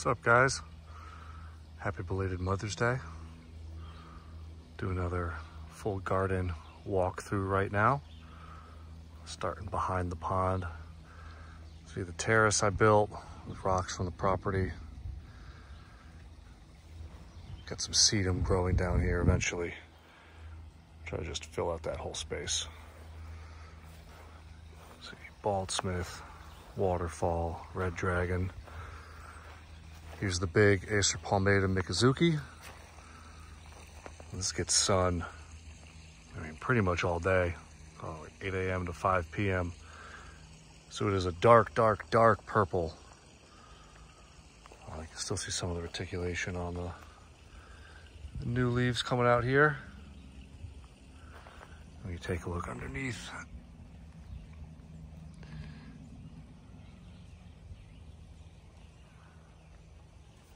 What's up, guys? Happy belated Mother's Day. Do another full garden walkthrough right now. Starting behind the pond. See the terrace I built with rocks from the property. Got some sedum growing down here eventually. Try to just fill out that whole space. See, baldsmith, waterfall, red dragon. Here's the big Acer palmatum Mikazuki. This gets sun, pretty much all day, like 8 a.m. to 5 p.m. So it is a dark, dark, dark purple. I can still see some of the reticulation on the new leaves coming out here. Let me take a look underneath.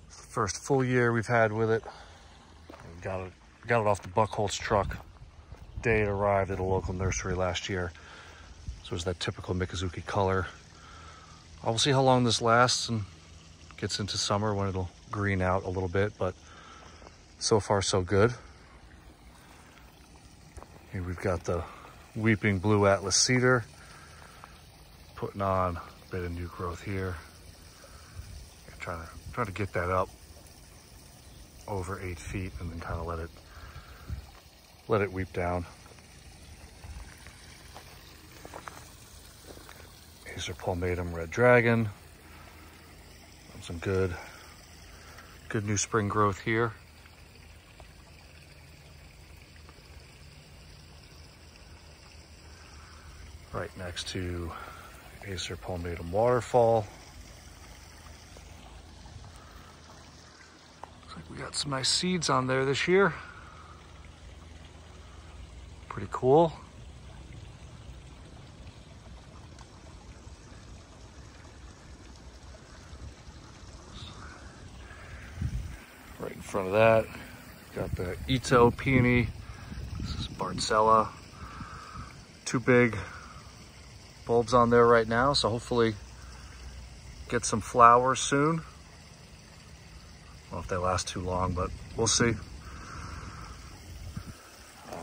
It's the first full year we've had with it. Got it off the Buckholz truck day it arrived at a local nursery last year. So it's that typical Mikazuki color. I will see how long this lasts and gets into summer when it'll green out a little bit, but so far so good. Here we've got the weeping blue Atlas cedar, putting on a bit of new growth here. Trying to get that up over 8 feet and then kind of let it weep down. Acer palmatum red dragon. Some good new spring growth here. Right next to Acer palmatum waterfall. Looks like we got some nice seeds on there this year. Pretty cool. Right in front of that, got the Ito peony. This is Barcella. Two big bulbs on there right now, so hopefully get some flowers soon. I don't know if they last too long, but we'll see.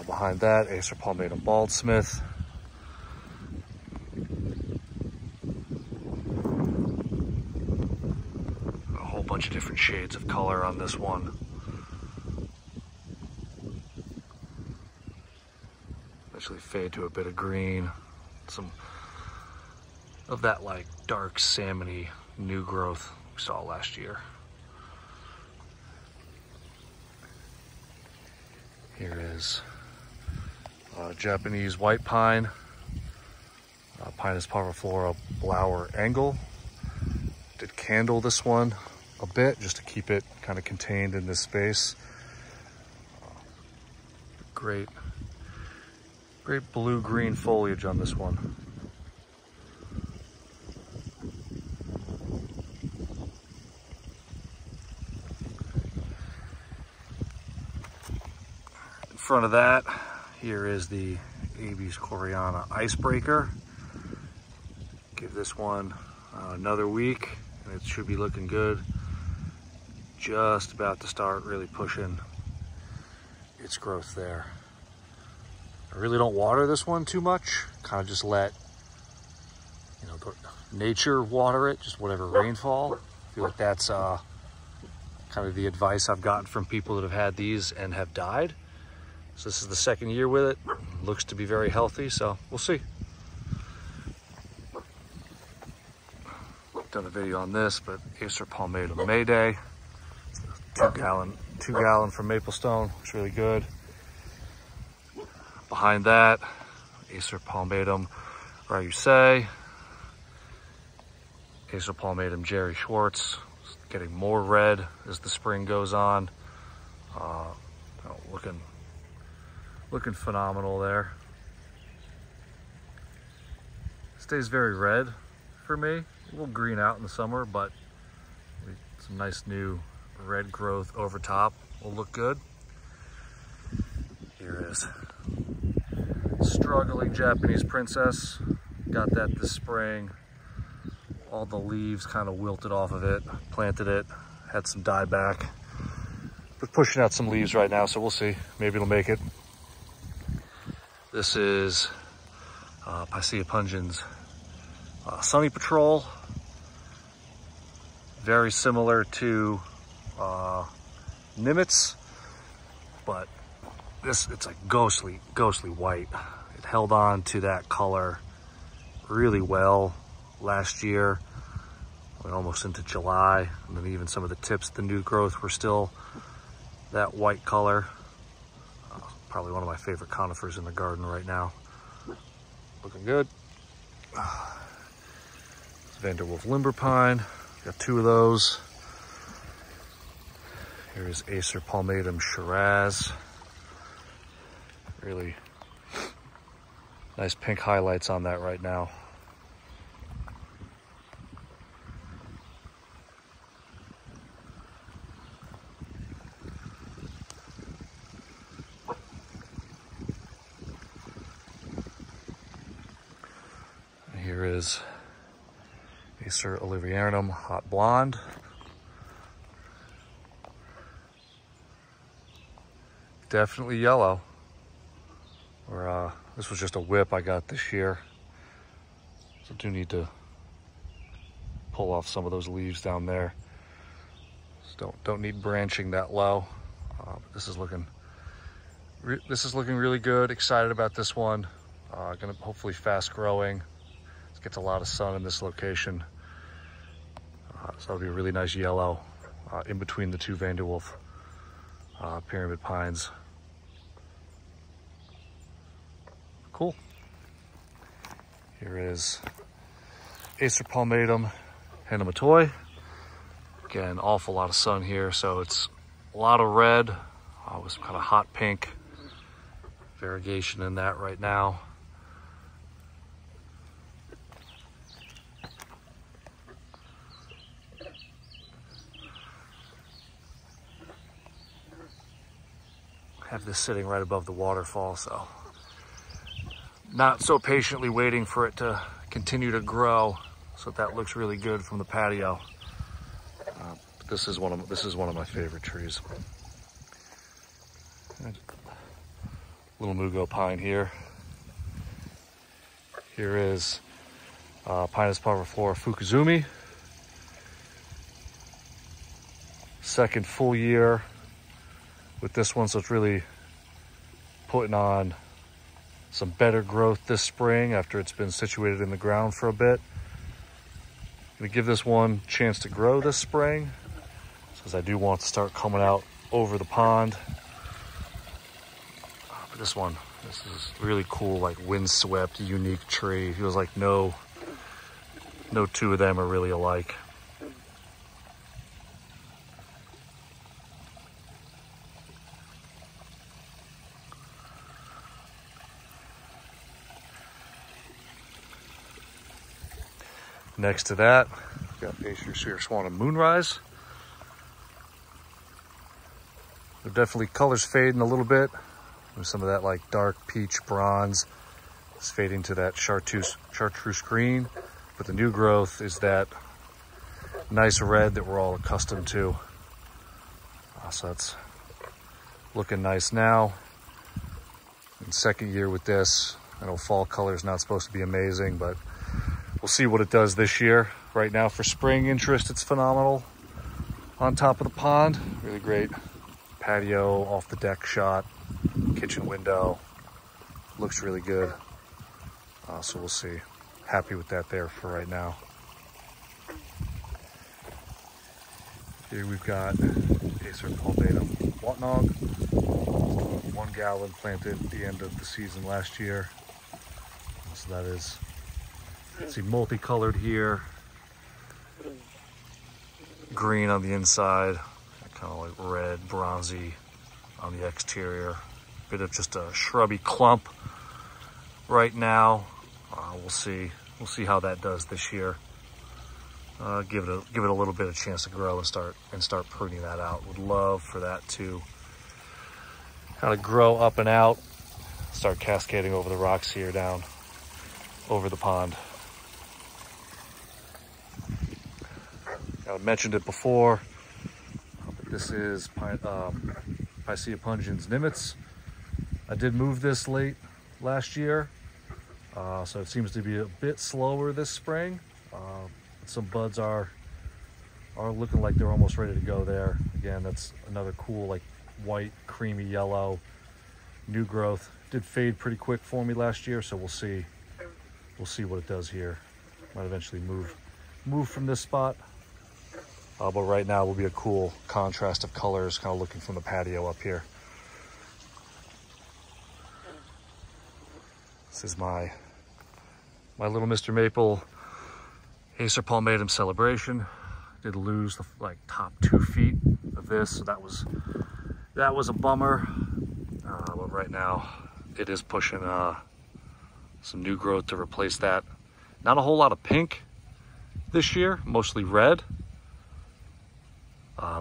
Behind that, Acer palmatum baldsmith. A whole bunch of different shades of color on this one. Eventually fade to a bit of green. Some of that like dark salmony new growth we saw last year. Here is Japanese white pine, Pinus parviflora blower angle. Did candle this one a bit just to keep it kind of contained in this space. Great blue-green foliage on this one. In front of that, here is the Abies Coreana icebreaker. Give this one another week and it should be looking good. Just about to start really pushing its growth there. I really don't water this one too much. Kind of just let, nature water it, just whatever rainfall. I feel like that's kind of the advice I've gotten from people that have had these and have died. So this is the second year with it. Looks to be very healthy, so we'll see. Done a video on this, but Acer palmatum Mayday. 2 gallon from Maplestone. Looks really good. Behind that, Acer palmatum Ryusei. Acer palmatum Jerry Schwartz. Getting more red as the spring goes on. Looking phenomenal there. Stays very red for me. A little green out in the summer, but some nice new red growth over top will look good. Here is struggling Japanese princess. Got that this spring. All the leaves kind of wilted off of it. Planted it had some dieback. We're pushing out some leaves right now, so we'll see. Maybe it'll make it. This is Picea pungens Sunny Patrol. Very similar to Nimitz, but it's like ghostly white. It held on to that color really well last year, almost into July, and then even some of the tips, the new growth, were still that white color. Probably one of my favorite conifers in the garden right now. Looking good. Vanderwolf limber pine. Got 2 of those. Here's Acer palmatum Shiraz. Really nice pink highlights on that right now. Here is Acer oliverianum hot blonde. Definitely yellow. Or this was just a whip I got this year. So I do need to pull off some of those leaves down there. So don't need branching that low. But this is looking really good. Excited about this one. Gonna hopefully fast growing. Gets a lot of sun in this location. So that'll be a really nice yellow in between the 2 Vanderwolf pyramid pines. Cool. Here is Acer palmatum Hanamatoi. Again, awful lot of sun here, so it's a lot of red with some kind of hot pink variegation in that right now. Have this sitting right above the waterfall, so not so patiently waiting for it to continue to grow, so that looks really good from the patio. This is one of my favorite trees. Little mugo pine here. Here is Pinus parviflora Fukuzumi. Second full year with this one, so it's really putting on some better growth this spring after it's been situated in the ground for a bit. I'm gonna give this one a chance to grow this spring, because I do want to start coming out over the pond. But this is really cool, like windswept, unique tree. Feels like no 2 of them are really alike. Next to that, we've got Acer Sear Swan and Moonrise. They're definitely colors fading a little bit. There's some of that like dark peach bronze. It's fading to that chartreuse green, but the new growth is that nice red that we're all accustomed to. So that's looking nice now. In second year with this, I know fall color is not supposed to be amazing, but we'll see what it does this year. Right now for spring interest, it's phenomenal. On top of the pond, really great patio, off the deck shot, kitchen window. Looks really good. So we'll see. Happy with that there for right now. Here we've got Acer palmatum Watnog. 1 gallon planted at the end of the season last year. So that is, let's see, multicolored here. Green on the inside, kind of like red, bronzy on the exterior. Bit of just a shrubby clump right now. We'll see how that does this year. Give it a little bit of chance to grow and start pruning that out. Would love for that to kind of grow up and out, start cascading over the rocks here down over the pond. I mentioned it before, This is Picea pungens nimitz. I did move this late last year, so it seems to be a bit slower this spring. Some buds are looking like they're almost ready to go there. Again, that's another cool, like white, creamy yellow, new growth. Did fade pretty quick for me last year, so we'll see. We'll see what it does here. Might eventually move from this spot. But right now will be a cool contrast of colors, kind of looking from the patio up here. This is my little Mr. Maple Acer palmatum celebration. Did lose the top 2 feet of this, so that was a bummer. But right now it is pushing some new growth to replace that. Not a whole lot of pink this year, mostly red.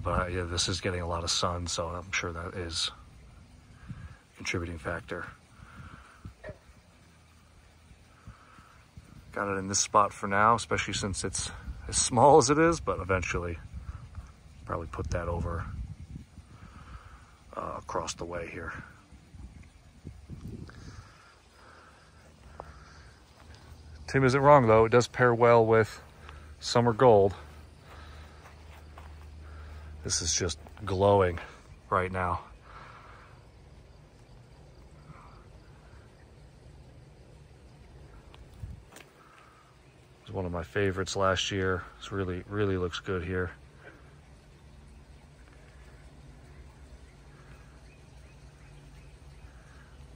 But yeah, this is getting a lot of sun, so I'm sure that is a contributing factor. Got it in this spot for now, especially since it's as small as it is, but eventually probably put that over across the way here. Tim isn't wrong though, it does pair well with summer gold. This is just glowing right now. It was one of my favorites last year. This really looks good here.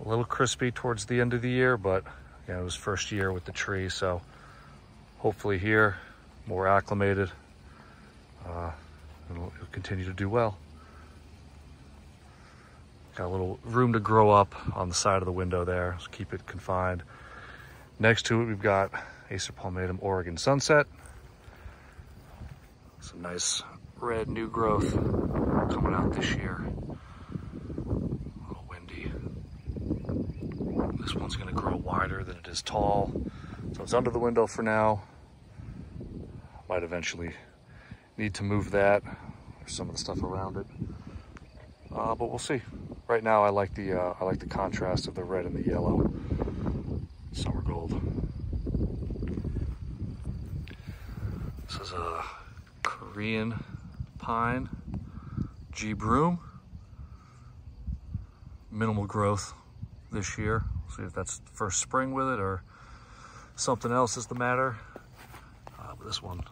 A little crispy towards the end of the year, but yeah, it was first year with the tree, so hopefully here, more acclimated, it'll continue to do well. Got a little room to grow up on the side of the window there, so keep it confined. Next to it, we've got Acer palmatum Oregon Sunset. Some nice red new growth coming out this year. A little windy. This one's gonna grow wider than it is tall. So it's under the window for now. Might eventually need to move that or some of the stuff around it. But we'll see. Right now I like the contrast of the red and the yellow. Summer gold. This is a Korean pine, G broom. Minimal growth this year. See if that's the first spring with it or something else is the matter. But this one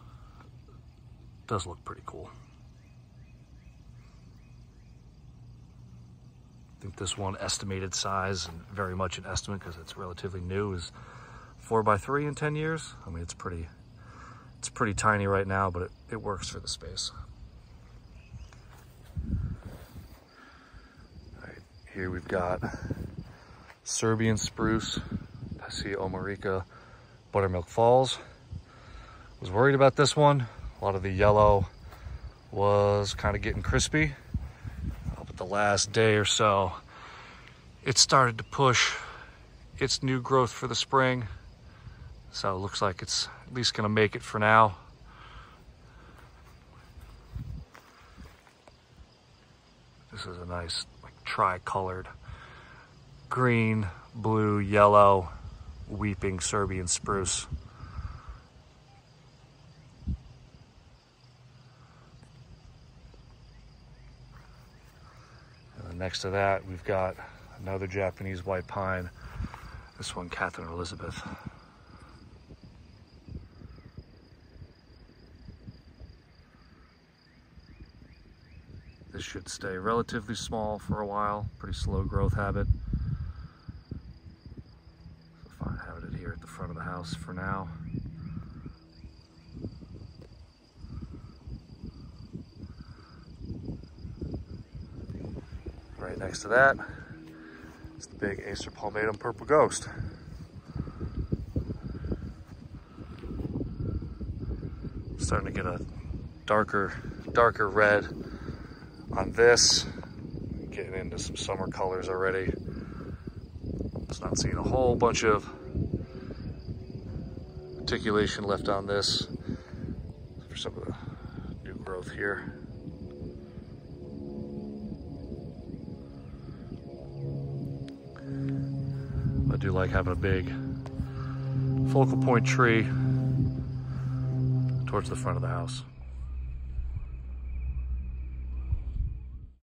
does look pretty cool. I think this one estimated size, and very much an estimate because it's relatively new, is 4x3 in 10 years. I mean, it's pretty tiny right now, but it works for the space. All right, here we've got Serbian spruce, Picea omarica, Buttermilk Falls. Was worried about this one. A lot of the yellow was kind of getting crispy. But the last day or so, it started to push its new growth for the spring. So it looks like it's at least gonna make it for now. This is a nice, like, tri-colored green, blue, yellow, weeping Serbian spruce. And then next to that, we've got another Japanese white pine. This one, Catherine Elizabeth. This should stay relatively small for a while, pretty slow growth habit. So fine having it here at the front of the house for now. Right next to that is the big Acer palmatum Purple Ghost. Starting to get a darker red on this, getting into some summer colors already. Just not seeing a whole bunch of articulation left on this for some of the new growth here. I do like having a big focal point tree towards the front of the house.